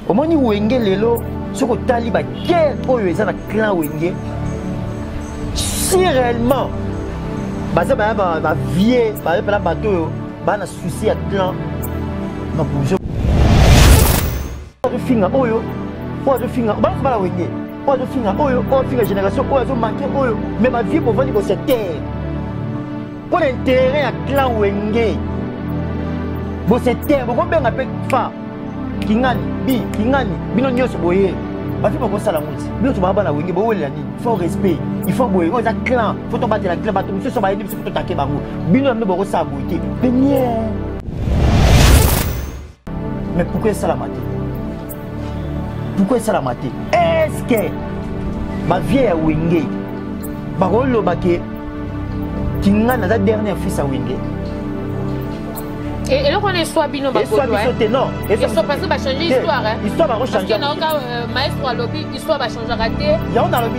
Au moins, Wenge Lelo, ce que Taliban, quel est le clan Wenge? Si réellement, ma vie, la bateau, un souci à clan, ma bouge. Génération, mais ma vie pour vendre cette terre. Pour l'intérêt à clan Wenge. Bon, cette terre, bon, bien appelé fa. Kingani, bino nyos boye. Ma vie pour ça la mouti. Bino tu m'as na Wenge, bon, il faut respect. Il faut boye. On a clan. Faut tomber la clan, bateau. Monsieur ça va aider, faut t'attaquer bango. Bino amne bon ça boye. Mais pourquoi ça la maté? Pourquoi ça la maté? Est-ce que ma vie est Wenge? Barolo baké. Kingani la dernière fils à Wenge. Et là, on est soit bino non. Et soit parce que va changer l'histoire. L'histoire va changer. Parce que maestro à lobby, l'histoire va changer raté.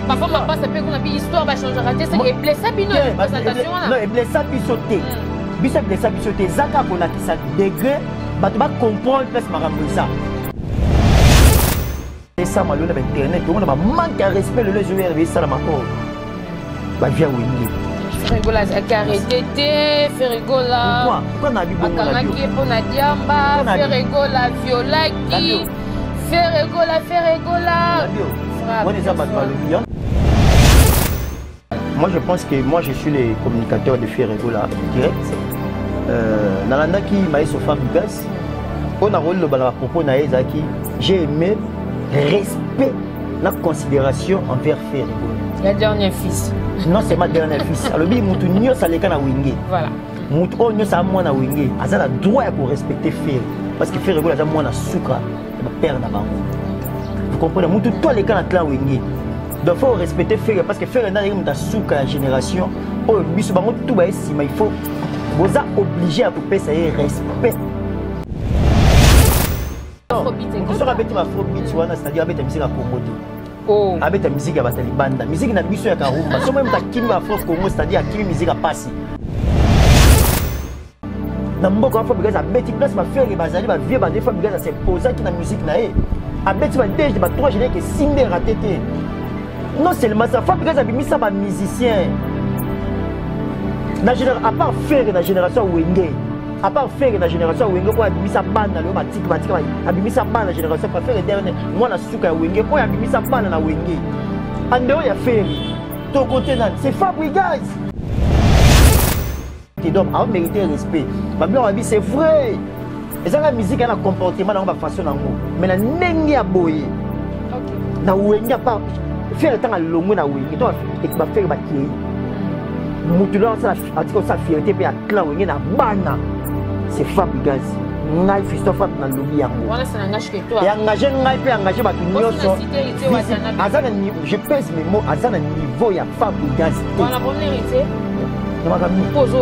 Parfois, ma passe après qu'on a dit l'histoire va changer raté. C'est que blessa bino la présentation là. Non, et blessa bisoté. Blessa bisoté. Zaka pour la qui ça degré, bah tu vas comprendre plus ma ça. Et ça, ma lune avec internet, tout le monde manque de respect le joueur de ça la mako. Bah viens Wenge. Ferrigola Akaredete, Ferrigola Akanaki Ponadiamba, Ferrigola Violaki, Ferrigola. Moi je pense que moi je suis le communicateur de Ferrigola direct. Nalanda qui m'a été Fabrigas, on a rôle le bal à propos na Ezaki, j'ai aimé respect, la considération envers Ferrigola. La dernière fils. Non, c'est ma dernière fils. Alors, Moutou Nyo Saleka na Wenge. Voilà. Moutou Nyo Sa moi na Wenge. Azala droit pour respecter Fer. Parce que Fer est là, moi na Soukra. C'est ma père na Bango. Vous comprenez? Moutou toi les cas na clan Wenge. Donc, il faut respecter Fer. Parce que Fer est dans Soukra la génération. Oh, Bissou Bango tout va ici. Mais il faut. Vous êtes obligé à couper ça respect. Vous serez avec ma afrobeat, c'est-à-dire avec la musique à Congo. Oh. Avec la musique à Batali Banda, musique na biso ya Karumba. So même ta kimi Afro Congo, c'est-à-dire kimi musique à Passi. Na mboko Afro because a beti place ma faire bazali ba vie ba des fois because c'est poser qui na musique na e. A beti ba déjà ba trois génériques que Simbe ratété. Non seulement ça, fois because a bimisa ba musicien. Na génération à part faire na génération Wenge. À part faire la génération Wenge pour abimisa banda le batik abimisa banda la génération préfère dernier moi na suka Wenge pour abimisa banda na Wenge andeo ya Ferry ton côté là c'est Fabrigas et donc a mérité respect ma blanc a dit c'est vrai et ça la musique a un comportement dans ma façon en mot mais la ndenge ya boye na Wenge pas faire temps à longo na Wenge donc et va faire ba qui mutulo ça article ça fierté pe à clan Wenge na bana. C'est Fabrigas. Ngai Christophe na lobby yango. Voilà ça n'engage que toi. Et engagé ngai pe engagé ba nyonso. Azana niveau, je pèse mes mots, azana niveau ya Fabrigas. Voilà bonne hérité. Pose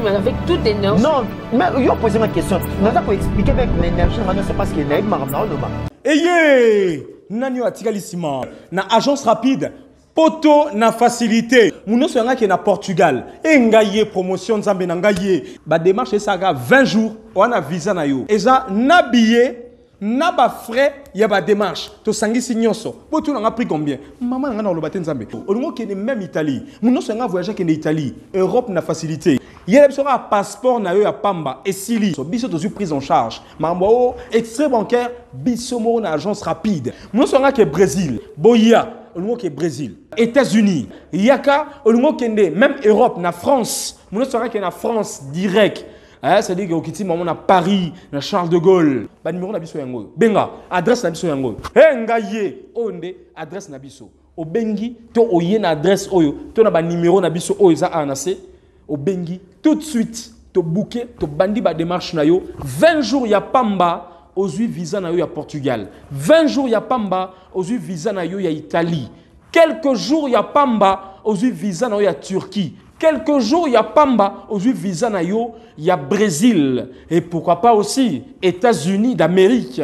avec toute énergie. Non, mais yo poser ma question. Nous allons expliquer avec l'énergie, maintenant c'est parce que naïb marabna loba. Eyé, nani atikalisima na agence rapide. Poto na facilité. Mouno so qui na Portugal. Et ngaye promotion nzambe na ngaye. Ba démarche ça ga 20 jours on a visa na yo. Et ça na billet na ba frais ya ba démarche. To sangi signonso. Poto na pris combien? Maman nga na lo baten nzambe. Olungo ki même Italie. Mouno so voyager ki na Italie. Europe na facilité. Yele sera passeport na yo ya pamba et sili. So biso to prise en charge. Mambo extrait bancaire biso mo na agence rapide. Mouno so ki Brésil. Boya au que Brésil, États-Unis, Yaka, au Kende, même Europe, na France, nous savons que na France direct. C'est-à-dire que Kitty maman na Paris, na Charles de Gaulle, ba numéro na biso yango. Benga, adresse na biso yango. Ngaye, onde adresse na biso. O bengi to oye na adresse oyo, to na ba numéro na biso oyo za anase. O bengi tout de suite to bouquet, to bandi ba démarche na yo. 20 jours ya pamba. Aujourd'hui visa na yo ya Portugal. 20 jours ya pamba, aujourd'hui visa na yo ya Italie. Quelques jours ya pamba, aujourd'hui visa na yo ya Turquie. Quelques jours ya pamba, aujourd'hui visa na yo ya Brésil. Et pourquoi pas aussi États-Unis d'Amérique.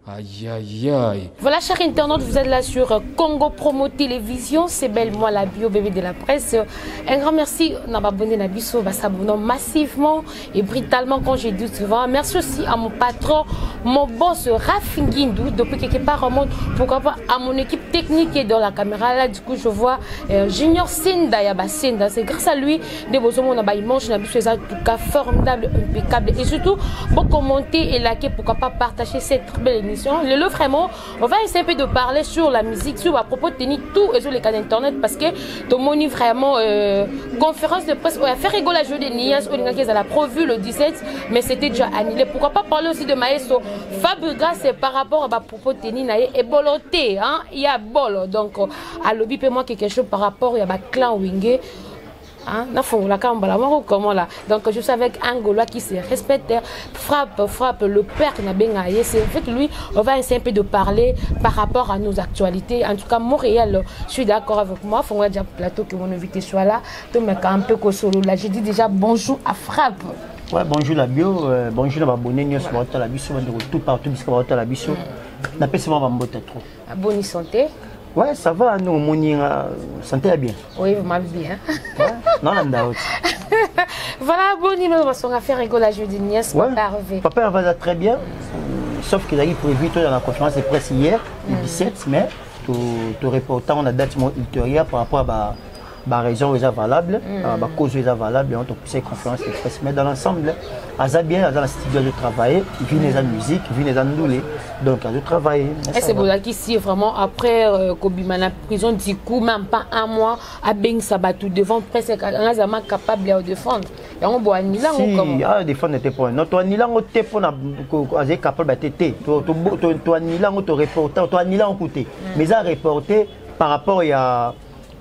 Aïe, aïe, aïe. Voilà, chers internautes, vous êtes là sur Congo Promo Télévision. C'est belle, moi, la bio, bébé de la presse. Un grand merci à m'abonner à Bisso, s'abonner massivement et brutalement, quand j'ai dit souvent. Merci aussi à mon patron, mon boss, Rafin Guindou, depuis quelque part au monde. Pourquoi pas à mon équipe technique qui est dans la caméra. Là, du coup, je vois Junior Senda, Yaba Senda. C'est grâce à lui, des besoins, on a pas immense, on a vu en tout cas formidable, impeccable. Et surtout, pour commenter et liker, pourquoi pas partager cette très belle émission. Le vraiment, on va essayer un peu de parler sur la musique, sur à propos de tenir tout et sur les canaux internet parce que tout le monde vraiment conférence de presse, on a fait rigoler la journée de Nias, on a prévu le 17, mais c'était déjà annulé. Pourquoi pas parler aussi de Maestro Fabregas, c'est par rapport à propos de tenir et boloté, hein, il y a bol, donc à lobby moi quelque chose par rapport à clan Wingé. Hein? Comment là? Donc je suis avec un Gaulois qui se respecte, frappe le père qui n'a bien aillé. C'est en fait lui, on va essayer un peu de parler par rapport à nos actualités. En tout cas, Montréal, je suis d'accord avec moi. Il faut dire plateau que mon invité soit là. Donc, un peu solo là. Je dis déjà bonjour à Frappe. Ouais, bonjour la bio, bonjour la abonné, nous sommes à la biso, tout partout, puisqu'on va à la biso. N'a pas seulement trop. Bonne santé. Ouais, ça va, nous, mon santé bien. Oui, vraiment bien. Ouais, non, là, voilà, bon numéro, on va faire rigoler la jeudi nièce. Ouais, Papa va très bien, sauf qu'il a prévu dans la conférence de presse hier, le 17 mai, tout reportant, on a date ultérieure par rapport à la raison est valable, la cause est valable, et on a poussé la conférence de presse. Mais dans l'ensemble, Aza bien, dans le studio de travailler, il vient les musique, il vient les andoulés, donc il a de travailler. Et c'est pour ça qu'ici, vraiment, après Kobima, la prison, du coup, même pas un mois, à Ben Sabatou, devant presque, on est capable de défendre. Et on boit ni là, on comment? Si, ah, défendre n'était pas. Non, toi, ni là, on t'est pas capable de t'aider. Toi, ni là, on te reporter, toi, ni là, on coûte. Mais ça, reporter par rapport à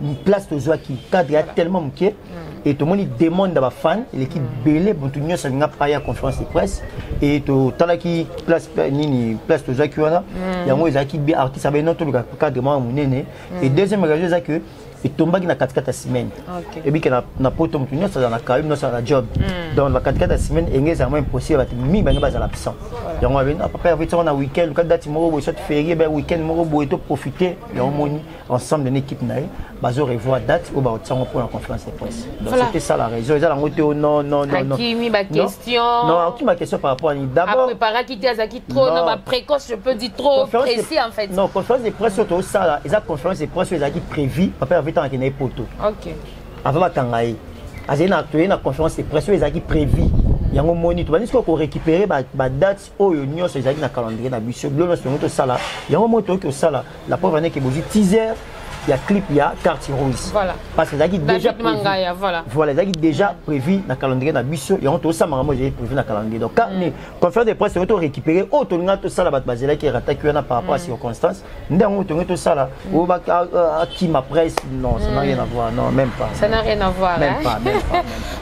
une place de Zouaki, cadre il y a tellement manqué et tout le monde demande à fan l'équipe belé bon tout le monde ça n'a pas eu conférence de presse et tout tant qui place de Zouaki voilà il y a moi les équipes bien artiste avec notre cadre moi mon néné et deuxième raison c'est que et tomba qui na 4 semaines et puis que na poto tout le monde ça dans la carrière non ça la job donc la 4 semaines et c'est impossible mi ba ngaba za l'absent et on va venir après avec on a week-end quand date mo bo soit férié ben week-end mo bo to profiter et on moni ensemble d'une équipe naï bazo revoir date au ba pour la conférence de presse donc c'était ça la raison ils allaient monter non Hakimi ma question non ma question par rapport à d'abord préparer qui Azaki trop non ma précoce je peux dire trop précis en fait non conférence de presse tout ça là ils a conférence de presse ils a qui prévu papa avait tant qu'il n'est poto OK avant matangaï azena actué na conférence de presse ils a qui prévu yango moni to banisiko ko récupérer ba date oyo nyonso ezaki na calendrier na biso blono so moto sala yango moto ko sala la preuve est que bozi teaser il y a clip, il y a carte rouge. Voilà. Parce que ça déjà prévu. Voilà, ça déjà prévu dans le calendrier dans Bissau et on tout ça moi j'ai prévu dans le calendrier. Donc quand les conférences de presse sont récupérées, auto tout ça la basé qui rattaque par rapport à circonstances, ndang tout ça là, ou qui ma presse non, ça n'a rien à voir, non, même pas. Ça n'a rien à voir. Même pas.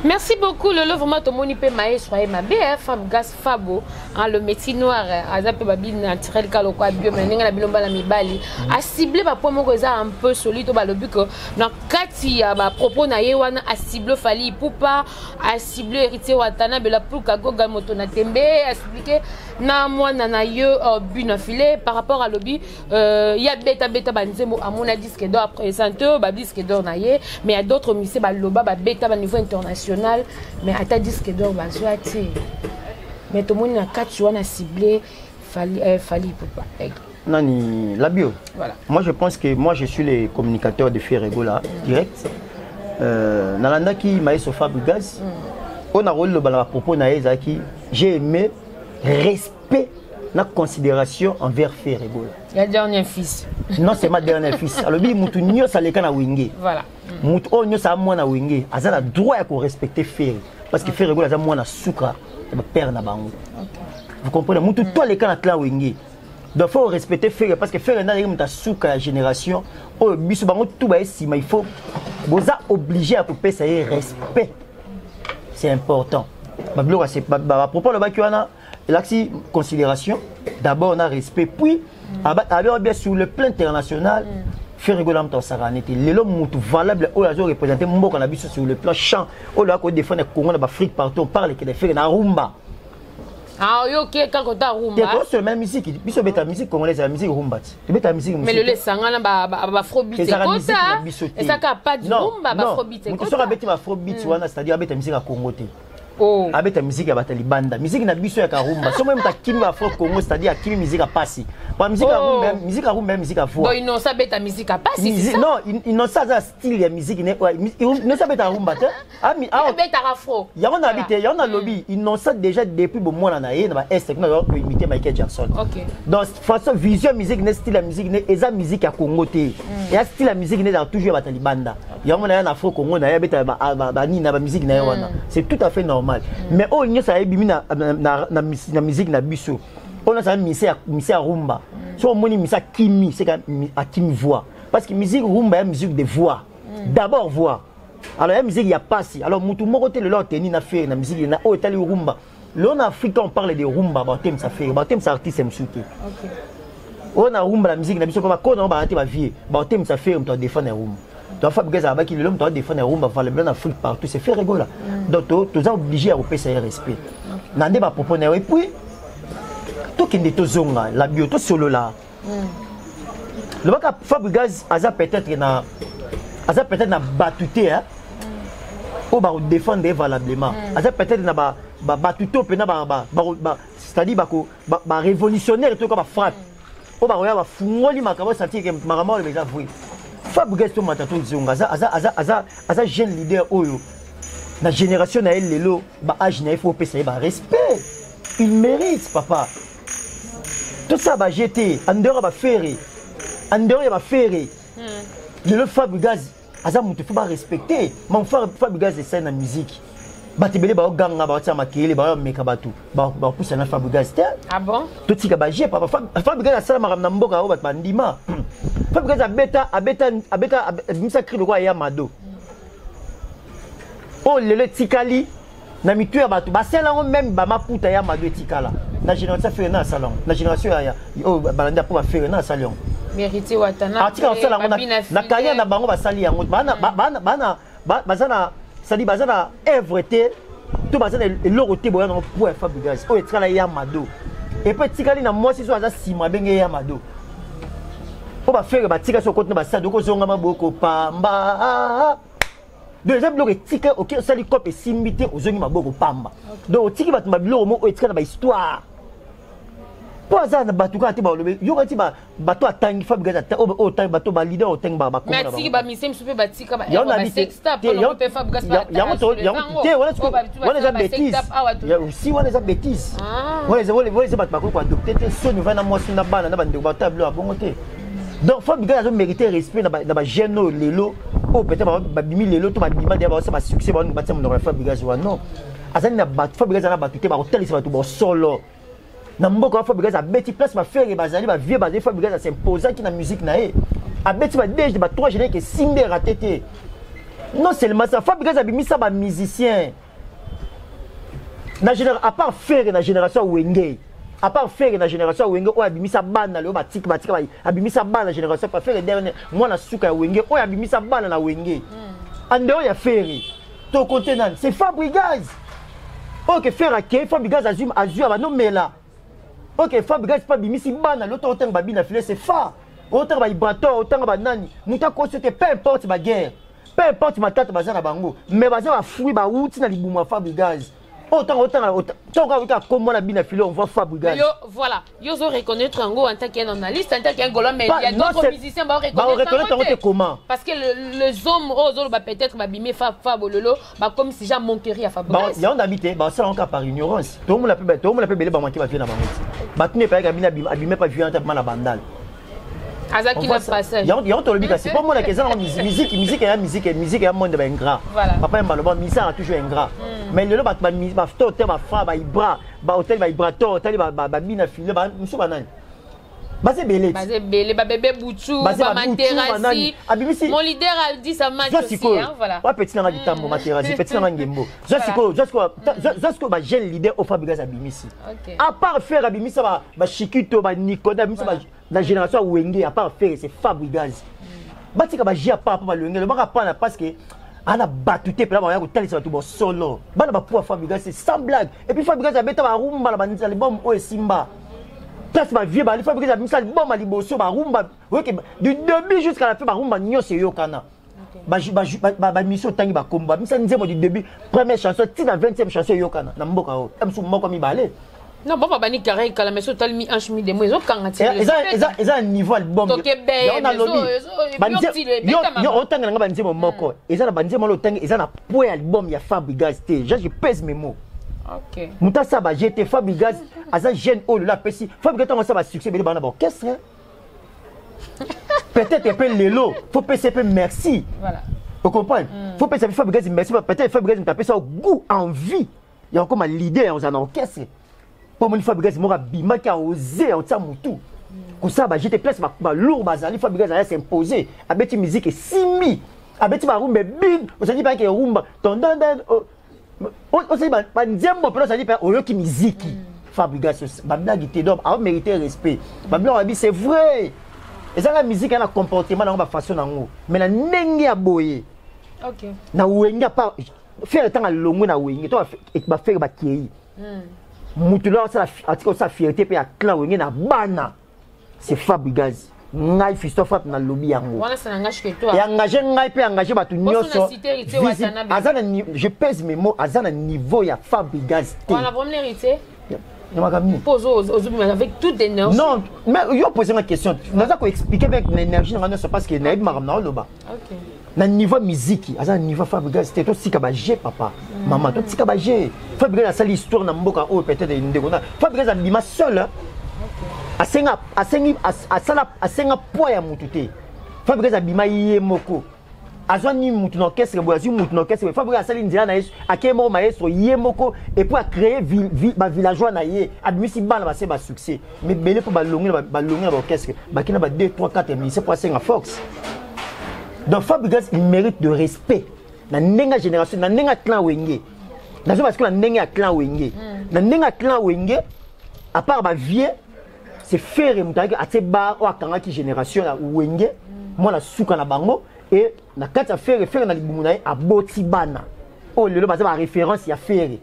Merci beaucoup le vraiment to moni pe maestro et ma BF Gas Fabo, le métier noir azape babi naturel kaloko bio meninga na bilomba la mibali a ciblé ba point moko za un peu solide au but que dans kati ya ba propos na yewana a ciblé Fally Ipupa a ciblé héritier Watana bela pour kagoga moto na tembe a expliqué na mwana na yo but filé par rapport à lobby ya beta banzemo à mon disque d'or après santo ba disque d'or na ye mais il y a d'autres musées ba loba ba beta ba niveau international mais à ta disque d'or ba zoati mais tout le monde na kati wana ciblé Fally Ipupa. Nani, la bio. Voilà. Moi je pense que moi je suis le communicateur de Ferrego là, direct. Nalanda qui m'a sur Fabregas. On a rôle le bala propos naïza qui j'ai aimé respect na considération envers Ferrego. Il y a dernier fils. Non, c'est ma dernier fils. Alors bi mutu nyo saleka na wingé. Voilà. Mutu o nyo sa moi na wingé. Azala droit à respecter Ferrego parce que Ferrego aza moi na suka, ba père na bango. Vous comprenez? Mutu toi les kana clan wingé. Donc il faut respecter Ferrego parce que Ferrego est dans la génération. Oh, biso bango tout ba si mais il faut vous obligé à couper ça respect. C'est important. Ba blora c'est ba propos le bakiwana l'axi considération. D'abord on a respect puis alors bien sur le plan international Ferrego lam to saranité l'homme mutu valable au azo représenter mboka na biso sur le plan champ au là ko défendre Congo na Afrique partout on parle que les Ferrego na rumba. Ah, ok, quand on a rumba. C'est la même musique. Puis on met la musique congolaise, la musique rumba. Tu mets la musique. Mais le sangana ba afrobeat c'est quoi ça? Et ça n'a pas de rumba ba afrobeat c'est quoi ça? Tu sors avec ma afrobeat, c'est-à-dire avec la musique à Congo. Oh. Avec ta musique à Batalibanda, musique na biso ya karumba. So même ta kimi afro Congo, c'est-à-dire kimi musique à passi. Pas musique à rumba, musique à voix. Donc ils n'ont ça bête ta musique à passi, c'est ça? Non, ils n'ont ça style ya musique ne. Ils n'ont ça bête à rumba. Ah bête à afro. Il y a on habité, il y a on a lobby, ils n'ont ça déjà depuis bon mois na na est que nous imiter Michael Jackson. OK. Donc façon vision musique ne style la musique ne eza musique à Congo té. Et a style la musique ne toujours Batalibanda. Il y a on a afro Congo na ya bête ba ni na musique na wana. C'est tout à fait normal. Mais oh il y a ça bimi na musique na biso. On a ça missé à rumba. So moni missa kimi c'est à kimi voix parce que musique rumba est musique de voix. D'abord voix. Alors la musique il y a pas si. Alors mutu moko te le lot teni na faire na musique na oh tali rumba. Là en Afrique on parle de rumba, ba thème ça fait, ba thème ça artiste m'suke. OK. On a rumba la musique na biso comme ko na ba te ba vie, ba thème ça fait on doit défendre rumba. Donc Fabrice a qui l'homme doit défendre rumba valait bien en Afrique partout, c'est fait rigoler. Donc tu es obligé à repayer ce respect. Nande ba proposer et puis tout qui est zonga la bio tout solo là. Le bac Fabrice a peut-être na batuté hein. Ou ba défendre valablement. A peut-être na ba batuto pena ba c'est-à-dire ba révolutionnaire tout comme frappe. Ou ba fungoli makabo sentir que makamo le déjà vrai. Fabrice to matato zonga aza jeune leader oyo na génération na elle lelo ba âge na il faut payer ba respect. Il mérite papa. Tout ça va jeter en dehors ba ferrer. En dehors ba ferrer. Le Fabrice aza mutu faut ba respecter. Mon Fabrice c'est ça na musique. Batebele ba ganga ba tia makele ba meka batu. Ba pousse na Fabrice. Ah bon? Tout tika ba je papa Fabrice a sala maramna mboka o bat bandima. Fabrice abeta misa cri le roi Yamado. Oh le tikali na mitu ya batu ba sala même ba maputa Yamado etikala. Na génération fait na salon. Na génération ya oh balanda pour faire na salon. Mérité watana. Atika sala na carrière na bango ba sali yango. Bana bazana sadi bazana œuvreté tout bazana loroté boya na pour Fabrice. Oh etikala Yamado. Et puis tikali na moi si so aza sima benge Yamado. On va faire batika sur côté basa doko zonga maboko pamba. Deuxième bloc tika OK sali cop et simbité aux zongi maboko pamba. Donc tiki bat mabilo mo etika na ba histoire. Pour ça na batuka te ba lobe yo kati ba bato atangi Fabrice ata o tangi bato ba leader o tangi ba ba. Mais tiki ba misem soupe batika ba sexta pour le pe Fabrice ba. Ya on a bêtise. Ya aussi on a bêtise. Ouais bat ba ko adopter te so nous va na moi na bana na ba ndeko ba tableau a bongo te. Donc Fabrice a mérité respect dans ba jeune lelo o peut-être ba bimi lelo to ba bima dia ba ça ba succès ba ba temo na Fabrice wa non azali na ba Fabrice na ba tuté ba hotel ça ba to ba solo na mboka Fabrice a beti place ba faire ba zali ba vieux ba Fabrice a s'imposer qui na musique na e a beti ba déjà ba trois généraux que simbe ratété non seulement ça Fabrice a bimi ça ba musicien na général à part faire na génération Wenge. À part faire la génération Wenge, on a mis sa banne là, on a mis sa banne la génération pas faire dernier moi na suka Wenge, on a mis sa banne na Wenge. En dehors il y a Ferry. Ton contenant, c'est Fabrice. OK, faire à qui Fabrice azum azur ba non mais là. OK, Fabrice pas bimi si banne l'autre autant ba bina filer c'est fa. Autant ba ibrato, autant ba nani, muta ko c'était peu importe ba guerre. Peu importe ma tante bazana bango, mais bazana ba fui ba outi na libuma Fabrice. Autant comme la bine on voit Fabrice. Voilà, ils ont reconnaître un go en tant qu'analyste, en tant qu'un Golan, mais il y a d'autres musiciens qui vont reconnaître comment. Parce que les hommes aux peut-être m'abîmer Fabololo, comme si j'ai monté à Fabrice. Il y a un habité, ça encore par ignorance. Tout le monde l'appelle belle banque va venir dans la route. Maintenant pas abîmer pas vieux en la bandale. Azaki le passage. Il y a un tolobi c'est pas moi la question musique est un monde ingrat. Papa malheureusement misa a toujours ingrat. Mais le ba to te ba fra ba ibra ba hôtel ba ibrato hôtel ba bina file ba musu banani. Basé belé ba bébé Boutou ba Materasi. Mon leader a dit ça match aussi voilà. Wa petit na gitambo Materasi petit na ngembo. Jusqu'au ba jeune leader au Fabrice abimisi. À part faire abimisi ba Chikito ba Nicoda abimisi ba la génération Wenge à part faire c'est Fabrice. Batika ba jia pas le Wenge le ba pas parce que ana batute pe la ba ya kotalisa tout bon solo bana ba pour Fabregas c'est sans blague et puis Fabregas a beta ba rumba la banza album o simba place ba vie ba li Fabregas a mis album a liboso ba rumba OK du début jusqu'à la fin ba rumba nyose yokana ba mission tangi ba komba misa nzemo du début première chanson ti la 20e chanson yokana na mboka o amsu moko mi balé non bon ba ni carré kala mais so tal mi anche mi de mo zo kanga ti eza un niveau album on a lobby yo otanga nga banzemo moko eza na banzemo lo tangi eza na point album ya Fabregas te je pèse mes mots OK muta sa ba j'étais Fabregas aza jeune o la pesi Fabregas tango sa ba succès bele bana ba orchestre peut-être un peu l'élo faut passer peu merci voilà vous comprenez faut passer Fabregas merci peut-être Fabregas taper ça au goût envie il y a encore ma leader en orchestre pour mon Fabregas mora bima qui a osé en ça mutu comme ça bah j'étais place ba lourd bazali Fabregas a s'imposer abeti musique et 6000 abeti ba rumba big on se dit pas que rumba tondon on se dit ba nzembo pero ça dit pas oyoki musique Fabregas ba blague te donc a mérité respect ba blague c'est vrai. Et ça la musique a un comportement dans la façon nango mais na ndenge ya boye OK na wenga pas faire temps à longo na wenga to ba faire ba kiei mutu là ça article ça fierté pe ya clan wenga na bana c'est Fabregas ngai fisto fap na lobby yango wala ça n'engage que toi et engagé ngai pe engagé ba tout nyoso azana je pèse mes mots azana niveau ya Fabregas on a vraiment hérité pose avec toute énergie. Non, mais je vais poser une question. Nous allons expliquer avec l'énergie, parce que nous avons le bas. OK. Na niveau musique, à niveau Fabregas, c'était tout si kabagé papa, maman, tout si kabagé. Fabregas a sa l'histoire na mboka o peut-être une dégonda. Fabregas a bima seul. A senga poids ya mutute. Fabregas a bima yemoko. Azwani mutu na orchestre boazu mutu na orchestre Fabregas sali nzela na yesu akemo maestro yemoko et pour créer ba villageois na ye admisi bana ba se ba succès mais belé pour ba longi na orchestre ba kina ba 2 3 4 musiciens pour senga Fox. Donc Fabregas il mérite de respect na nenga génération na nenga clan wenge na zo parce que na nenga clan wenge na nenga clan wenge à part ba vieux c'est faire mutaki ateba o akanga ki génération na wenge moi na suka na bango et na kati faire na libumu na a boti bana o lelo baza ba référence ya faire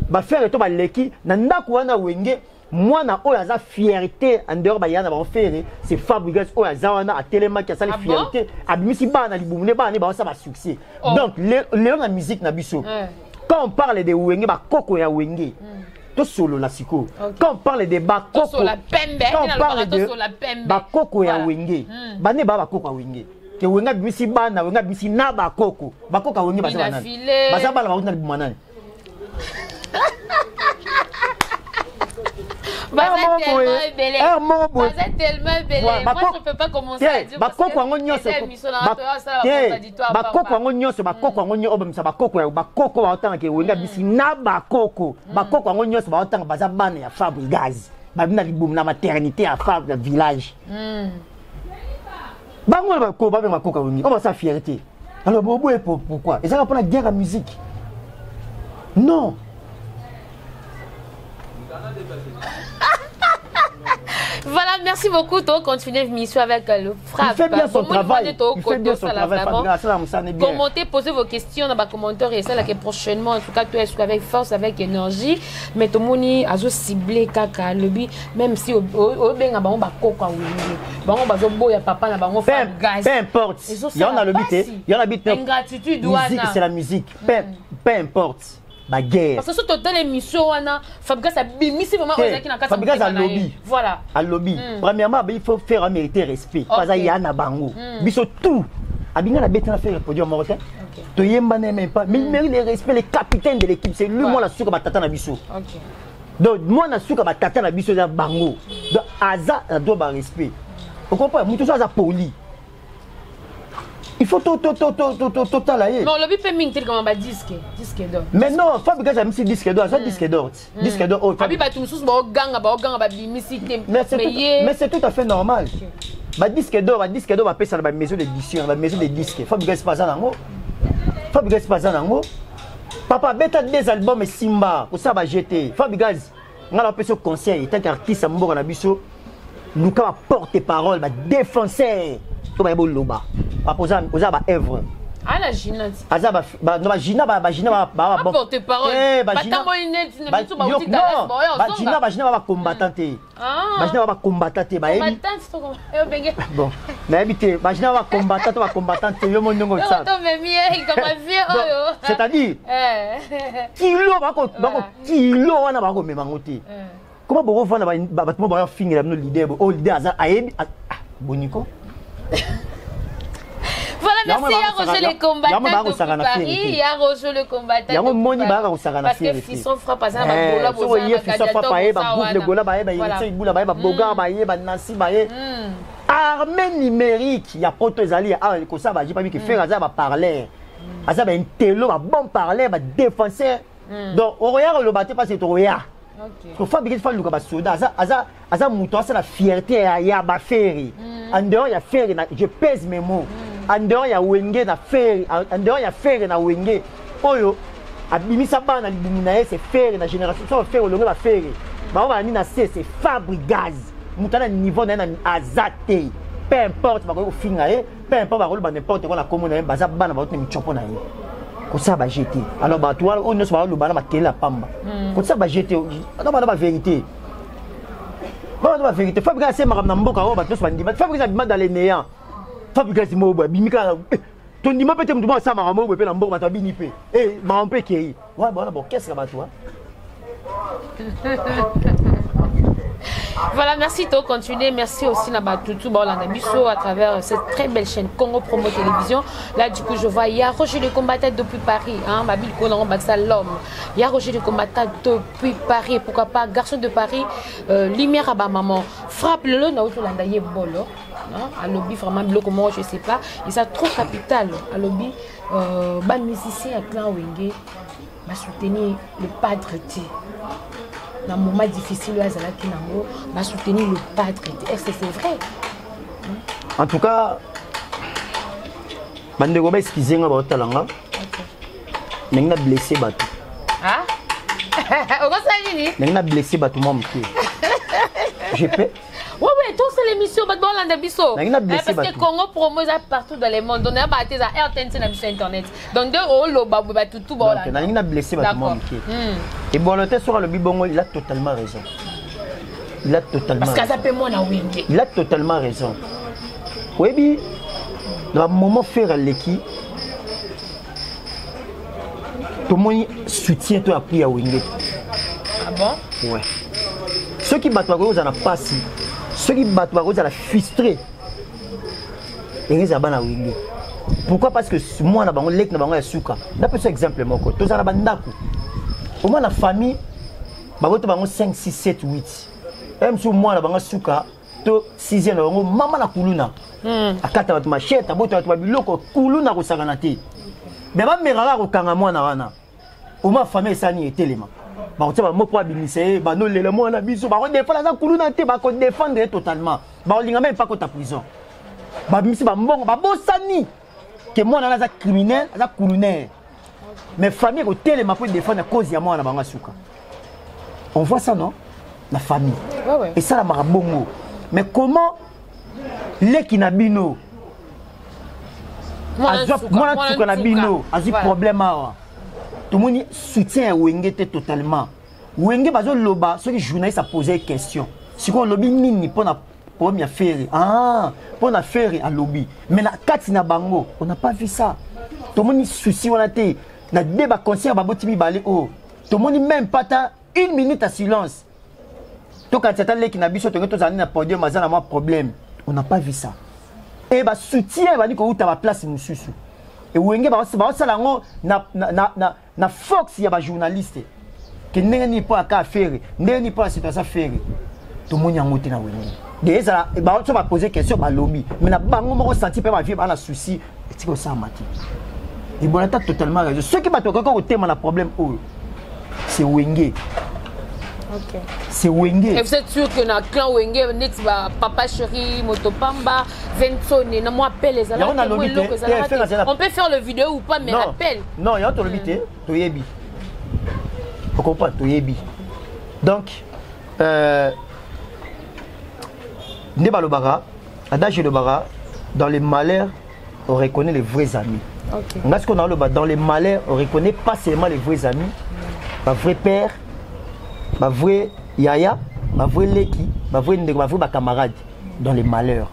ba faire to ba leki na ndako wana wenge mwana o yaza fierté en dehors ba yana ba faire c'est Fabregas o yaza wana a telema ki asali fierté abimisi bana libumu ne bana ba sa ba succès donc le na musique na biso quand on parle de wenge ba koko ya wenge to solo la siko quand on parle de ba koko quand on parle de ba koko ya wenge ba ne ba koko ya wenge que wenga bisi bana wenga bisi na bakoko bakoka wengi basa bana basa bana bakuna libumanani tellement belé moi je peux pas commencer à dire bakoko ngo nyonso bakoko ngo nyonso bakoko ngo nyo obamisa bakoko ba otanga ke wenga bisi na bakoko bakoko ngo nyonso ba otanga basa bana ya Fabregas babina libumu na maternité ya Fabregas village bango ba ko ba be makoka woni on va sa fierté alors bobo et pourquoi et ça va pour la guerre à musique non Voilà, merci beaucoup. Tu continues l'émission avec le frappe. Il fait bien son travail. Il fait bien son travail. Commentez, posez vos questions dans les commentaires et celle qui est prochainement. En tout cas, tu es avec force, avec énergie. Mais tout le monde a ciblé Kaka, le but, même si au bien à Bango Bakoka ou Bango Bazobo, il y a papa, Bango Fabregas. Peu importe. Il y en a le but. Il y en a le but. Ingratitude, musique, c'est la musique. Peu importe. La guerre. Parce que sur toute l'émission, Fabregas a bimisi vraiment Fabregas a lobby. Voilà. A lobby. Premièrement, il faut faire mériter respect. Parce qu'il y a un bango. Biso tout. Abinga la bête na faire produire marocain. To yemba même pas. Mais il mérite le respect les capitaines de l'équipe. C'est lui moi la suka batata na biso. OK. Donc moi na suka batata na biso za bango. Donc aza doit ba respect. Vous comprenez? Mutu ça poli. Il faut tout là. Non, le but fait minter comme un disque d'or. Mais non, Fabregas a mis disque d'or, ça disque d'or. Disque d'or. Abi ba tout sous ba gang ba bimisi. Mais c'est tout à fait normal. Ba disque d'or va payer ça la maison d'édition, la maison des disques. Fabregas pas ça nango. Fabregas pas ça nango. Papa beta des albums Simba, pour ça va jeter. Fabregas, on a ce conseil tant qu'artiste à mboka na biso. Luka porte-parole, ba défenseur. To ba loba. Oza ba œuvre. Ah Bana Gina. Aza ba Gina ba bon. Porte parole. Ba tambo inet ne biso ba uti ta ba Gina ba combattante. Ba Gina ba combattante ba yebi. Bon. Na habité ba Gina ba combattante yo mo ndongo ça. C'est-à-dire kilo ba ko kilo wana ba ko mema ngoti. Comment vous revenez à votre finir le leader au leader aza ayebi boniko. Voilà, merci à Roger les combattants de Paris, à Roger le combattant de Paris. Parce que Fisson frappe à ça, Bola, Bola, Fisson frappe à boucle Gola, Boula, Boga, Nancy, armée numérique, il y a Poto Zali, comme ça, j'ai pas vu que faire ça va parler. Ça va un télo, un bon parler, un défenseur. Donc, au Royal, le bâtiment, c'est au Royal. Il faut fabriquer des femmes comme ça. Aza mouton, c'est la fierté à Yabaferi. En dehors, il y a Ferry, je pèse mes mots. En dehors, il y a Wenge na Ferry. En dehors, il y a Ferry na Wenge. Oyo, Abimisa Bana, c'est Ferry na génération. Ça va faire le nom Ferry. On va dire c'est Fabrigaz. Mouton à niveau d'un azate. Peu importe, peu importe, n'importe quoi, la commune, Baza Bana, va être chopona. Comme ça, va jeter. Alors, toi, on ne se voit pas la pamba. Comme ça, va jeter. Non, la vérité. La vérité. Fabrice, c'est ma namboka, on va tous se dire. Fabrice, c'est dans les néants. Fabrice, c'est moi, Bimika. Ton dimanche, peut-être, tu vas savoir, moi, je vais l'emboka, tu vas biniper. Eh, ma on peut qui. Ouais, bon, qu'est-ce que ça va, toi? Voilà, merci de continuer. Merci aussi Nabatutu Baolanabiso à travers cette très belle chaîne Congo Promo Télévision. Là, du coup, je vois, il y a Roger le combattant depuis Paris. Ma ville Konan Baksa l'homme. Il y a Roger le combattant depuis Paris. Pourquoi pas, garçon de Paris, lumière à ma maman. Frappe le lot, Naoto Landaye Bolo. À lobby, vraiment, comment je sais pas. Et ça, trop capital. À lobby, ban musicien à Clan Wenge va soutenir le padre T. Dans un moment difficile, il va soutenir le padre. Est-ce que c'est vrai? En tout cas, je vais m'excuser de votre talent. Je suis blessé. Ah? Je suis blessé. Je peux. Oui, tout c'est l'émission. Parce que Congo Promo est partout dans le monde. On a battu à RTN sur Internet. Donc, tout. Je suis blessé. Et bon, le sur le Bibongo, il a totalement raison. Il a totalement raison. Parce que moi, il a totalement raison. Oui, dans le moment faire l'équipe, tout le monde soutient toi appui à Wenge. Ah bon? Ouais. Ceux qui battent Wenge, ils en pas si. Ceux qui battent Wenge, ils en frustré. Et ils en ont Wenge. Pourquoi? Parce que moi, je suis un peu de souka. D'après ce exemple, je suis un peu de au moins la famille, je suis 5, 6, 7, 8. Même si moi, je suis souka, 6e, maman na kuluna. Akata watu machete, aboto watu biloko kuluna ko saganati. Mais ba merala ko kanga mwana wana. Au moins famille sani etelema. Ba ko teba moko abimisa ba no lele mwana biso ba ko défendre za kuluna te ba ko défendre totalement. Ba ko linga même pas ko ta prison. Ba bimisi ba mbongo ba bosani que mwana na za criminel, za kuluna. Mais famille ko telema pour défendre cause ya mwana banga suka. On voit ça non? La famille. Ouais. Et ça la marabongo. Mais comment les qui n'a bino moi tu na bino a un problème tout le monde soutient Wenge totalement. Wenge bazo loba ceux qui journalistes a posé question si on lobby nini pour na première faire pour na faire à lobby mais la carte na bango on n'a pas vu ça. Tout le monde souci on a été na débat concert ba botimi balé oh tout le monde même pas une minute à silence. Tout quand tu as les qui n'a biso tous années na podium mazana moi problème. On n'a pas vu ça. Et bah soutien va dire que tu as place mususu. Et Wenge ba ça na Fox ya ba journaliste. Que n'est pas à faire, n'est pas à situation faire. Tout le monde y a monté na Wenge. Déjà ba on va poser question ba lobby. Mais na bango mo ressenti pe ba vivre na souci. C'est comme ça mati. Et bon t'as totalement raison. Ceux qui battent encore au thème na problème c'est Wenge. Okay. C'est Wenge. Et vous êtes sûr que dans le clan Wenge, Nix va Papa Chéri, Motopamba, Vensone, non, moi appelle les alliés. On peut faire le vidéo ou pas, mais appelle. Non, il y a un habité, tu es bi. On comprend, tu es bi. Donc, Nebalobara, adage de Bara, dans les malheurs, on reconnaît les vrais amis. Parce qu'on a dans les malheurs, on ne reconnaît pas seulement les vrais amis, ma vrai père, ma vrai yaya, ma vrai leki, ma vrai camarade. Dans les malheurs.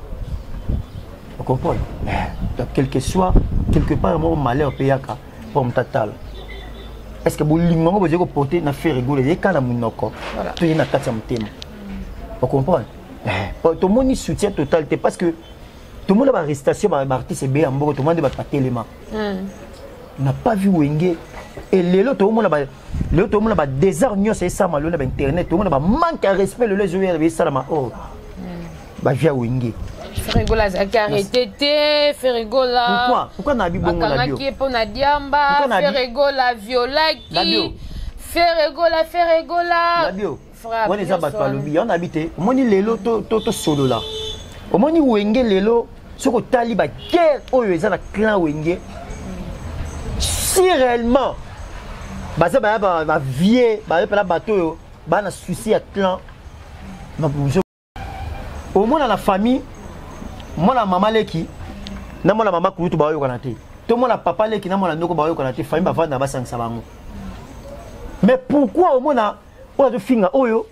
Vous comprenez? Donc, quelque part, mon malheur payaka pour me tatal. Est-ce que vous voulez porter na faire rigoler quand la mounoko? Tout est na katia mtema. Vous comprenez? Tout le monde est soutien total parce que tout le monde a une arrestation par l'artiste et bien tout le monde a pas tellement. N'a pas vu Wenge et tout le monde a désarmé c'est ça mal on a internet tout le monde a manque de respect le les avec ça là oh. Bah via Wenge. Ferregola arrêté Ferregola. Pourquoi na bi bongo la bio? Pour na diamba Ferregola violaki. Ferregola. La bio. On les a battu par le bio on habité. On dit lelo to solo là. On dit Wenge lelo ce que taliba guerre oyo eza na clan Wenge. Si réellement bah ça va vieux bah la bateau bah na souci à clan au moins dans la famille moi la maman leki na moi la maman kutu ba yo kanate to moi la papa leki na moi la ndoko ba yo kanate famille ba vanda ba sangisa bango mais pourquoi au moins na o zo finga oyo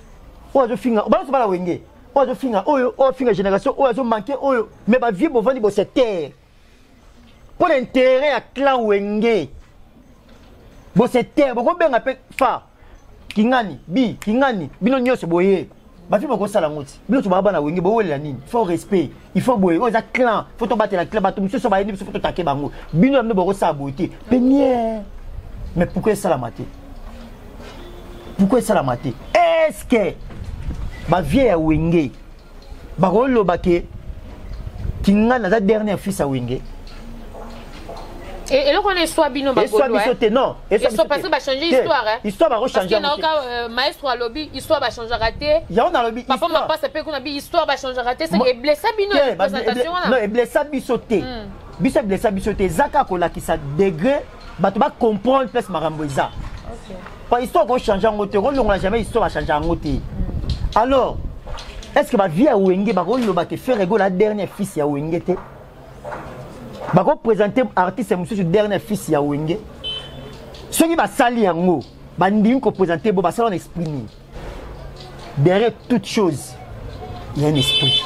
ba so ba la Wenge o zo finga oyo o finga génération o zo manquer oyo mais ba vieux bo vandi bo cette terre pour l'intérêt à clan Wenge. Bon c'est terre, bon ben appelle fa. Kingani, bino nyose boye. Ba fi boko sala ngoti. Bino to baba na Wenge bo wela nini? Faut respect. Il faut boye. O za clan, faut to battre la clan, bato monsieur so ba yini, faut to taker bango. Bino amne boko sa boité. Penier. Mais pourquoi ça la maté? Est-ce que ba vieille à Wenge ba rolo baké Kingana za dernier fils à Wenge? Et là, on est soit bino bagolo. Non. Et soit parce que va changer l'histoire. Histoire va changer. Parce que maestro à lobby, histoire va changer raté. Il y a on a lobby. Papa m'a pas sapé qu'on a dit histoire va changer raté. C'est que blessé bino présentation là. Non, et blessé bisoté. Blessé bisoté. Zaka kola qui ça degré, bah tu vas comprendre plus maramboisa. OK. Pas histoire va changer en côté, on n'a jamais histoire va changer en côté. Alors, est-ce que ma vie à Wenge ba rolo ba ke faire ego la dernière fils ya Wenge te? Bah, présenter artiste monsieur le dernier fils ya Wenge. Ceux qui va salir en haut, bah nous qu'on présenter bon bah ça on exprime. Derrière toute chose, il y a un esprit.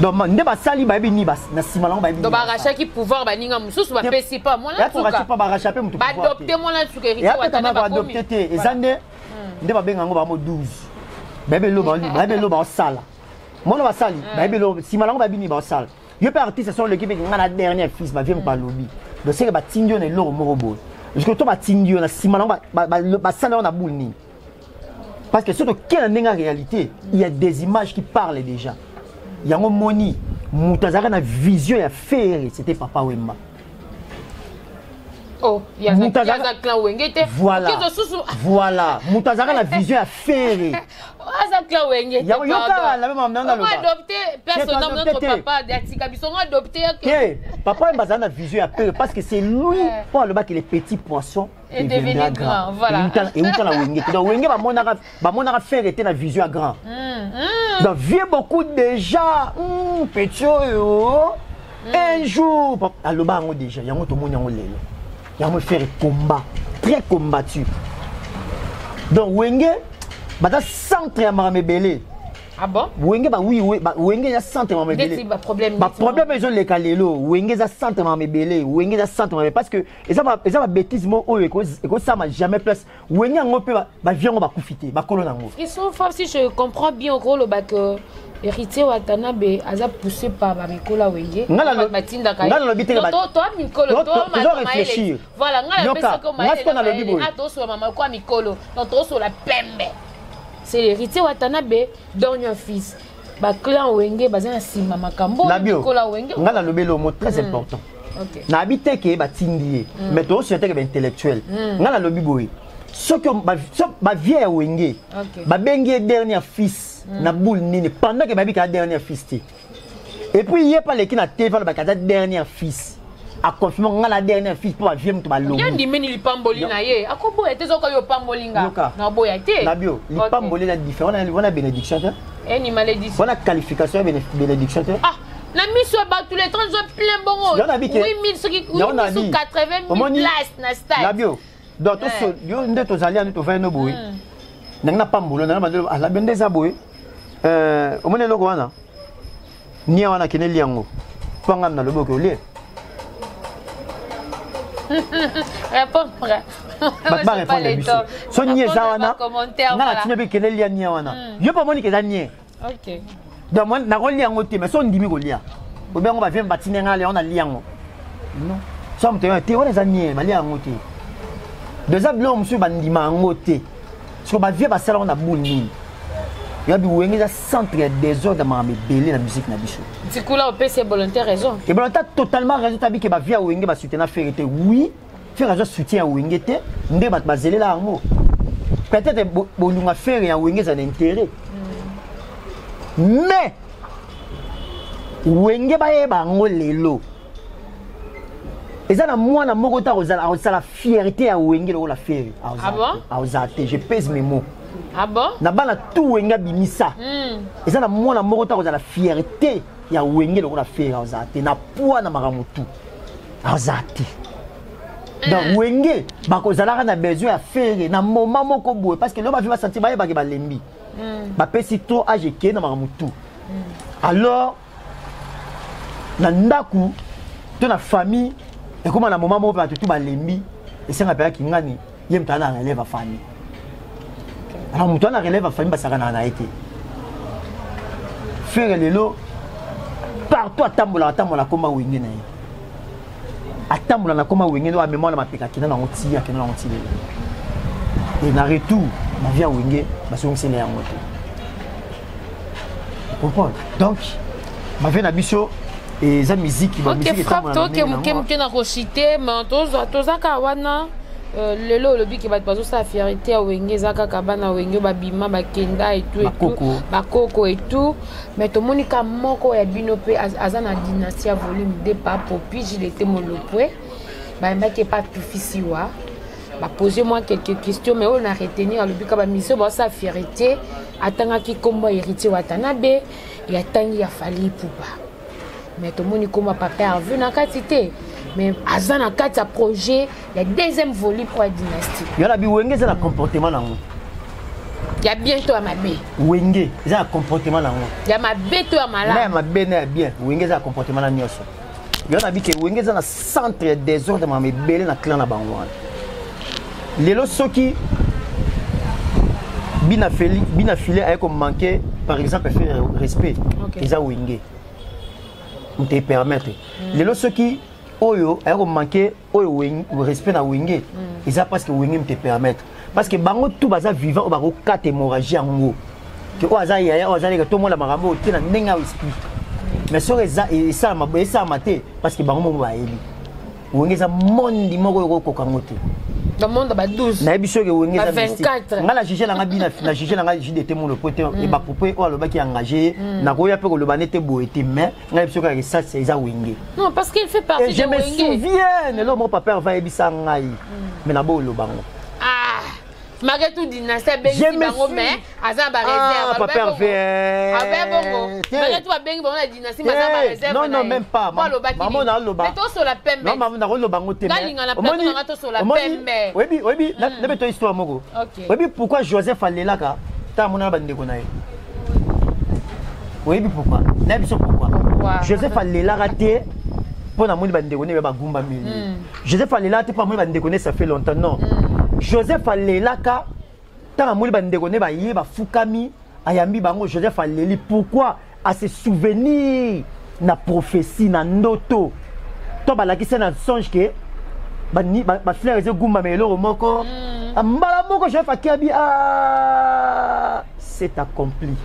Donc ne va salir bah ni bas na simalang bah. Donc bah racha qui pouvoir bah ninga mususu bah pesi pas moi là. Là pas bah racha pe mutu. Bah adopter moi là sur héritier wa tana ba adopter et zande nde ba benga ngo ba mo 12. Bébé lo ba sala. Moi va sali, bébé lo simalang ba bini ba sala. Je peux artiste sur l'équipe qui a la dernière fils va vient par lobby. Donc c'est que ba tindio ne lo morobo. Parce que toi ba tindio na simalang ba sala on a boule ni. Parce que surtout quelle est la réalité, il y a des images qui parlent déjà. Il y a un moni, Moutazara na vision et faire, c'était Papa Wemba. Oh, il y a un clan Wenge. Voilà. Moutazara la vision à faire. Il y a la même adopté personne notre papa adopté. Papa Wemba a vision à faire parce que c'est lui pour le bas que les petits poissons et devenir grand. Voilà. Et où la Wenge. Donc Wenge va mon faire était la vision à grand. Donc vieux beaucoup déjà petit un jour à le bas déjà il y a tout le monde il a fait un combat très combattu. Donc Wenge bah centre à Maramebele. Ah bon? Wenge bah oui Wenge a centre à Maramebele. Bah problème ils ont les calelo. Wenge a centre à Maramebele. Wenge a centre parce que et ça va bêtise mo et que ça m'a jamais place. Wenge on peut bah vient on va profiter bah colon ngo. Ils sont forts si je comprends bien au gros le bac héritier Watanabe aza poussé par Mikolo Wenge. Matinda Kai. Toi Mikolo toi réfléchir. Voilà, on a le bibo. Attends sur maman quoi Mikolo. Donc toi sur la pembe. C'est l'héritier Watanabe dernier fils. Ba clan Wenge bazana sima makambo Mikolo Wenge. Ngala le belo mot très important. OK. Na habité que ba tindie mais toi c'est un intellectuel. Ngala le bibo. Ce que ma vieille Wenge. Ba bengi dernier fils. Na boule nini pendant que babi ka dernier fils et puis il y a pas les qui na téléphone ba ka dernier fils a confirmer nga la dernière fils pour vivre to ba lo bien di meni li pamboli na ye akobo ete zo ko yo pambolinga na boya te na bio li pamboli la différent on a bénédiction et ni malédiction on a qualification bénédiction ah La mise sur tous les 30 jours plein bon. 8000 ceux qui 80 000 places na stade. La bio. Donc yo nde to zali anu to fa no boy. Nanga pambulo na ba la bende za boy. Omone loko wana. Ni wana kineli yango. Panga na loboko ole. Réponds. Ba répondre biso. So ni za wana. Na tinye be kineli ya ni wana. Yo pa moni ke za ni. OK. Donc moi na ko liango te mais so ndimi ko lia. Ou bien on va venir batiner ngale on a liango. Non. So mte te on za ni ba liango te. Déjà blanc monsieur bandima ngote. Sur ba vie ba sala on a bouli. Il y a un centre des ordres dans la musique. Du coup, là, on peut c'est volontaire raison. Et bien, tu as totalement raison. Tu as dit que la vie à Wenge va soutenir la vérité. Oui, faire un soutien à Wenge, on va baser là en mot. Peut-être que on va faire un Wenge, ça a un intérêt. Mais, Wenge va être en lelo. Et ça, moi, je suis la fierté à Wenge, la fierté. Ah bon? Je pèse mes mots. Ah bon? Na bana tout wenga bimisa. Et ça na mwana moko ta la fierté ya wenge le ko la faire ozate na poa na maramutu. Ozate. Donc wenge ba ko zalaka na besoin à faire na moment moko boye parce que le ba vi ba sentir ba ke ba lembi. Ba pesi trop age ke na maramutu. Alors na ndaku to na famille et comment na moment moko ba tout ba lembi et ça ngapela ki ngani yem tana na relève famille. Alors, je relève la famille, ça a été. Faire les lots, partout à Tambola, comme à Wingen. À Tambola, comme à Wingen, à mémoire de ma péca, qui n'a pas tiré, qui n'a pas tiré. Et dans le retour, ma vie à Wingen, c'est un en moto. Vous comprenez? Donc, ma vie à Bicho, et la musique qui va me dire que frappe, toi qui es recité, mais tous à Kawana. Le but qui va être sa fierté à Wenge Zaka Kabana Wenge Babima Bakenda et tout et tout Bakoko et tout mais tout monika moko ya binope azana dynastie volume 2 par popi il était mon lopwe ba mbaki pas tout fisiwa ba poser moi quelques questions mais on a retenir le but ka ba mission ba sa fierté atanga ki kombo héritier Watanabe ya tangi ya fali poupa mais tout moniko ma papa a vu na quantité. Mais Azan a 4 projets, il y a deuxième volume pour la dynastie. Il y a Wenge, c'est le comportement là. Il y a bientôt à ma baie. Wenge, c'est le comportement là. Il y a ma baie, toi, ma là. Ma baie n'est bien. Wenge, c'est le comportement là. Il y a que Wenge, c'est le centre des ordres de ma baie, dans le clan là. Les lots qui bien affilés avec comme manqué, par exemple, faire respect. Ils ont Wenge. On te permettre. Les lots qui oyo ayako manquer oyo respect na wenge eza parce que wenge me permettre parce que bango tout baza vivant o bako kate hémorragie yango que o aza yaya o aza leka to mola makambo te na ndenga esprit mais so eza esa mate parce que bango mo ba yebi wenge za mondi moko ko kokango te dans monde ba 12 na biso ke wenge za 24 ngala juger na ngabina na juger na ngala JDT mon le pote et ba poupée o aloba ki engagé na ko ya pe ko le banete boete mais ngala biso ka ça c'est za wenge non parce qu'il fait partie de wenge je me souviens le mon papa va ebisa ngai mais na bo lo bango malgré tout dynastie bengi bango mais azan ba réserve papa fait avec bongo malgré tout bengi bango la dynastie mais azan ba réserve non même pas maman na lo ba mais to so la pembe non maman na lo bango te mais na to so la pembe oui na beto histoire moko oui pourquoi Joseph Alelaka ta mona ba ndeko na ye oui pourquoi na biso pourquoi Joseph Alelaka te pour na moni ba ndeko ne ba gumba mili Joseph Alelaka te pour moni ba ndeko ne ça fait longtemps non Joseph Alelaka, tant que bandeko ne ba yeba fukami ayambi bango Joseph Aleli pourquoi à se souvenir na prophétie na ndoto to balaki c'est na songe que ba frère ze gumba melo moko ambala moko Joseph Akiabi c'est accompli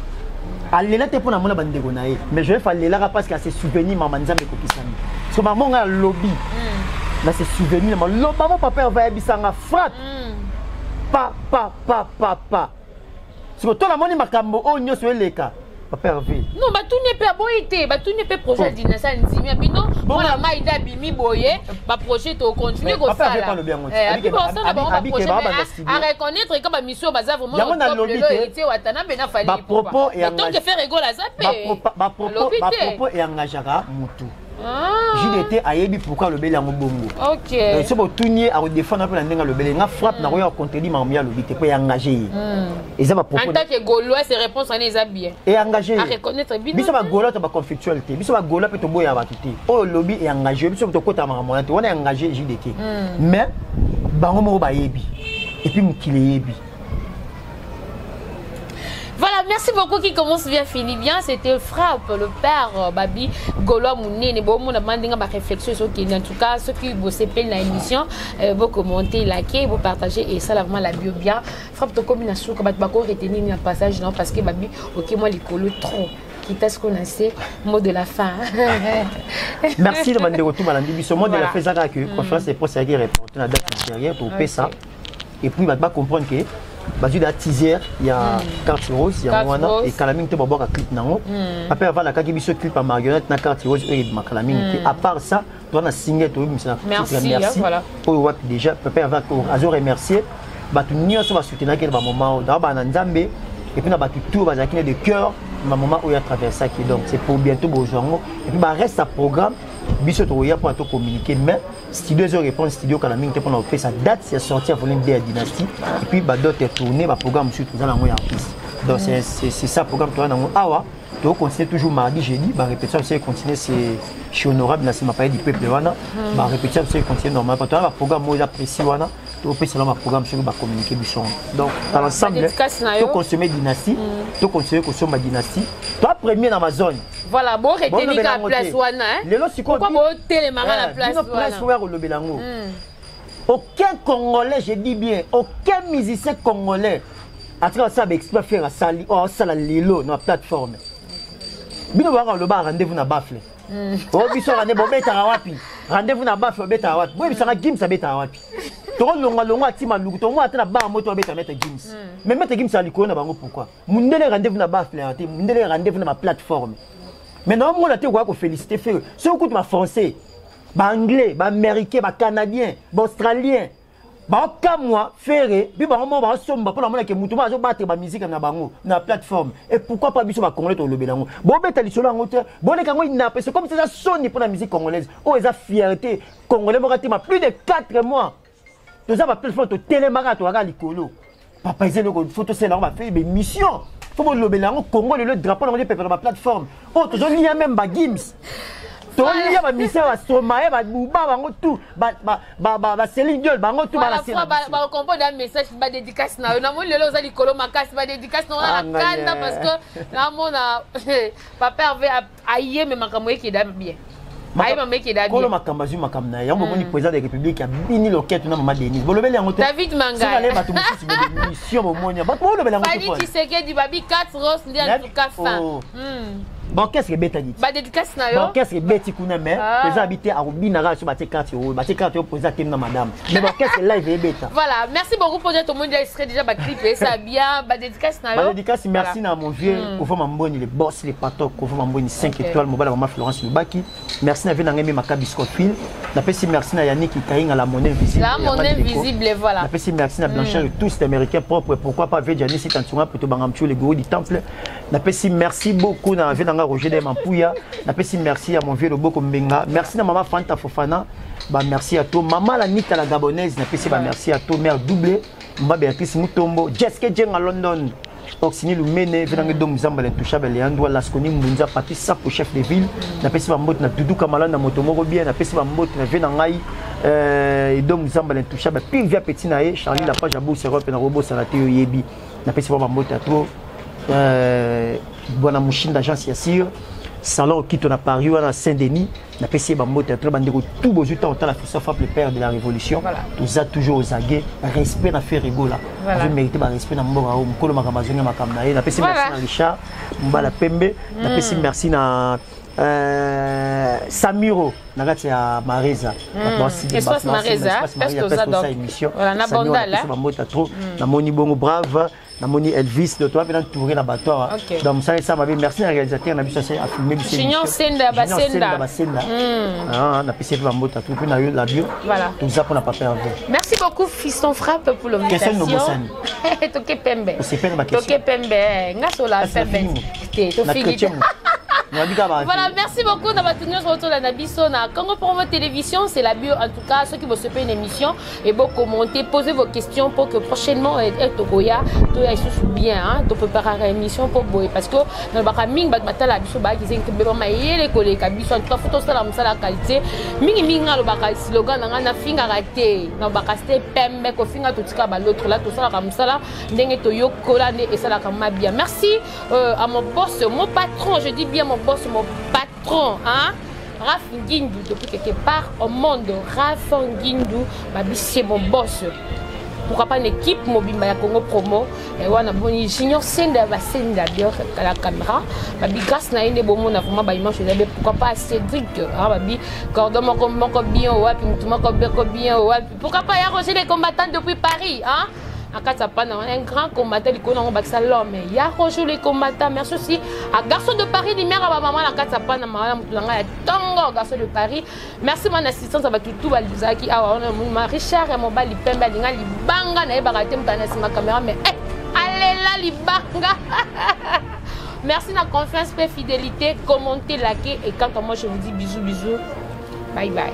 Alela te pona mona bandeko na ye mais Joseph Alelaka parce que à se souvenir maman nzambe ko kisami parce que maman nga lobby na se souvenir maman papa va ebisanga frappe pa. Parce que tout le monde makambo o nyoso eleka Papa Hervé. Non, bah tout n'est pas boyé, bah tout n'est pas projet d'inasa nzimi. Mais non, bon la maïda bimi boyé, bah projet to continuer comme ça. Papa Hervé pas le bien moi. Puis bon ça là, bah projet à reconnaître comme mission baza vraiment. Il y a un lobby était watana bena fali. Ba propos et tant que faire rigolo à zapper. Ba propos et engagera mutu. JDT ayebi pourquoi le bel bongo. OK. C'est pour tourner à défendre un peu la ndenge le bel. Nga frappe na roya contredit mamia le bité pour engager. Et ça va propos. En tant que gaulois ses réponses en est bien. Et engagé. À reconnaître bien. Biso ba gaulois to ba conflictualité. Biso ba gaulois peut to boya ba tuti. Oh lobby est engagé. Biso to kota mamona to on est engagé JDT. Mais bango mo ba yebi. Et puis mukile yebi. Voilà, merci beaucoup qui commence bien, finit bien. C'était Frappe, le père Babi Gaulois Mounine. Bon, on a demandé ma réflexion sur qui, en tout cas, ceux qui vous s'appellent dans l'émission, vous commentez, likez, vous partagez et ça, vraiment, la bio bien. Frappe, tu comme une assour, tu vas retenir un passage, non, parce que Babi, ok, moi, les colos trop. Quitte à ce qu'on a fait, mot de la fin. Merci de m'en retour, madame Bibi. Ce mot de la fin, ça que conférence est pour ça qui répond à la date antérieure pour payer ça. Et puis, il va comprendre que. Bazu da teaser il y a carte rose il y a moana et Kalamine te bobo ka clip nango après avoir la kaki biso clip à marionnette na carte rose et ma Kalamine à part ça toi na signé to merci voilà pour what déjà papa va azo remercier batu nyonso ba soutenir que ba moment da ba na nzambe et puis na batu tout ba zakine de cœur ma maman où il a traversé qui donc c'est pour bientôt bojongo et puis ba reste à programme biso to ya pour to communiquer mais studio zo répondre studio Kalamine te pour faire sa date c'est sorti à volume de la dynastie et puis ba d'autres tourner ba programme sur tout ça là en artiste donc c'est ça programme toi dans awa to continuer toujours mardi jeudi ba répétition c'est continuer c'est chez honorable na c'est ma paye du peuple wana ba répétition c'est continuer normal quand on a programme moi apprécié wana to peut selon ma programme sur ba communiquer biso donc dans l'ensemble to consommer dynastie to consommer consommer dynastie toi premier dans ma zone. Voilà, bon, retenir la place wana. Pourquoi bon télémarrer la place wana? Aucun Congolais, je dis bien, aucun musicien congolais à travers ça exprès faire sali oh ça la lilo na plateforme. Bino ba le bar rendez-vous na bafle. Oh biso rendez-vous beta wapi? Rendez-vous na bafle beta wapi? Boy bisanga Gims beta wapi? To longa tima luku to mo atena ba moto beta mettre Gims. Mais mettre Gims ali ko na bango pourquoi? Mundele rendez-vous na bafle ate, mundele rendez-vous na ma plateforme. Maintenant, moi, je vais féliciter. Si on écoute ma français, anglais, américain, canadien, australien, comme moi, ferré, puis moi, je vais pour la monnaie que je vais battre ma musique dans la plateforme. Et pourquoi pas biso congolais au Lobélango? Bon, ben, t'as dit cela en hauteur. Bon, les Congolais, c'est comme si ça sonne pour la musique congolaise. Oh, ils ont fierté. Congolais, plus de 4 mois. Tout ça, ma plateforme, tu télémarat, tu regardes les colos. Papa, ils ont une photo, c'est là, on va faire des missions. Faut que le Congo le drapeau dans ma plateforme. Oh, tu as même ba Gims. Tu as ba mission ba Somae ba Bouba ba tout ba Céline Dion ba tout ba la scène. Ba comprendre un message ba dédicace na na mon lelo za likolo makasi ba dédicace na kanda parce que na mona papa avait aïe mais makamwe qui dame bien. Aïe maman qui dame bien. Kolo makambazu makamna ya moni président de la République a bini loquette na maman Denise. Bo lobeli ngoto. David Manga. Ça allait ba tout musu be mission bo monia. Ba ko lobeli ngoto. Fali Tshisekedi di babi 4 roses ndi en tout cas fin. Bon, qu'est-ce que bête a dit? Bah, dédicace na yo. Bon, qu'est-ce que bête qui connaît, mais les habiter à Rubinara sur Baté 4 euros. Baté 4 euros pour ça, madame. Mais bon, qu'est-ce que live est bête? Voilà, merci beaucoup pour dire tout le monde serait déjà clipé, ça bien. Bah, dédicace na yo. Bah, dédicace, merci à mon vieux. Kofa Mamboni, les boss, les patos. Kofa Mamboni 5 étoiles, mon maman Florence Lubaki. Merci à Venangemi Makabi Scottfield. Napesi merci à Yannick Kaing à la monnaie visible. La monnaie visible, voilà. Napesi merci à Blanchard, tous les Américains propres. Pourquoi pas Vedjani, si Tantunga, plutôt Bangamchou, les gourous du temple. Napesi merci beaucoup à Venanga Roger de Mampouya. Merci à mon vieux Lobo Kombenga. Merci à maman Fanta Fofana. Bah, merci à toi. Maman la Nita la Gabonaise. Merci à toi. Mère doublée. Maman Béatrice Mutombo. Jessica Djeng à London. Oxini Lumene. Venangue Dom Zamba. Les touchables. Les Andoua. Lasconi Mbunza. Patrice Sapo, chef de ville. Napesi Bambot. Na Doudou Kamala. Na Motomoro bien. Napesi Bambot. Na Venangai. Et Dom Zamba. Les touchables. Puis via Petit Nae. Charlie la page à Bou. Europe. Na Robo Salate. Yebi. Napesi Bambot à toi. Bonne mouchine d'agence Yassir. Salon qui tourne à Paris ou à Saint-Denis, n'a pas essayé de tout beau temps la frappe le père de la révolution. Tout ça toujours aux aguets, respect n'a fait rigola. Je mérite de respect dans mon bord, mon colo magamazon ma camnaï, n'a pas essayé merci à Richard, Mbala Pembe, n'a pas essayé merci à Samiro, n'a pas essayé à Marisa. Espace Marisa, parce que ça donc. Voilà, na bondala. Na moni bongo brave. Namoni Elvis, de toi, maintenant tourner la bateau. Dans ça, ça m'a dit merci à réalisateur, on a vu ça, a filmé. Junior Senda, Basenda. On a pissé pour mota, tout a eu la bio. Voilà. Tout ça pour n'a pas perdu. Merci beaucoup, Fiston Frappe, pour l'invitation. Question de Bossan. Toké Pembe. C'est Pembe ma question. Toké Pembe. Ngasola Pembe. Voilà, merci beaucoup d'avoir tenu ce retour à Nabiso na Congo Promo Télévision. C'est la bio, en tout cas, ceux qui vont se faire une émission et vont commenter, poser vos questions pour que prochainement, Togoya, tout aille bien, hein, de préparer une émission pour Boy. Parce que dans le Bakaming, la biso, qui disent que Bébé Maïe, les collègues, Biso, en tout cas, photo, ça, la qualité. Minga, le Baka, slogan, na finga raté, na Bakaste, Pembe, ko finga, tout ça, l'autre là, tout ça, comme ça, là, n'engue toyo, kolane, et ça, là, comme bien. Merci à mon boss, mon patron, je dis bien mon boss, mon patron, hein, Raf Ngindou, depuis quelque part au monde, Raf Ngindou, c'est mon boss. Pourquoi pas une équipe mobile à Congo Promo, et on a bon junior Senda va Senda bien à la caméra, grâce à une bon monde, pourquoi pas Cédric, cordon mon bien, pourquoi pas y arroser les combattants depuis Paris, hein? Un grand combattant, il y a rejoint les combattants. Merci aussi à Garçon de Paris, il à maman, Garçon de Paris. Merci mon assistance, tout Richard et mon bal, il pembe, il banga, ma caméra, mais allez là, il banga. Merci de la confiance, paix, fidélité, commentez, likez, et quant à moi, je vous dis bisous, bisous. Bye bye.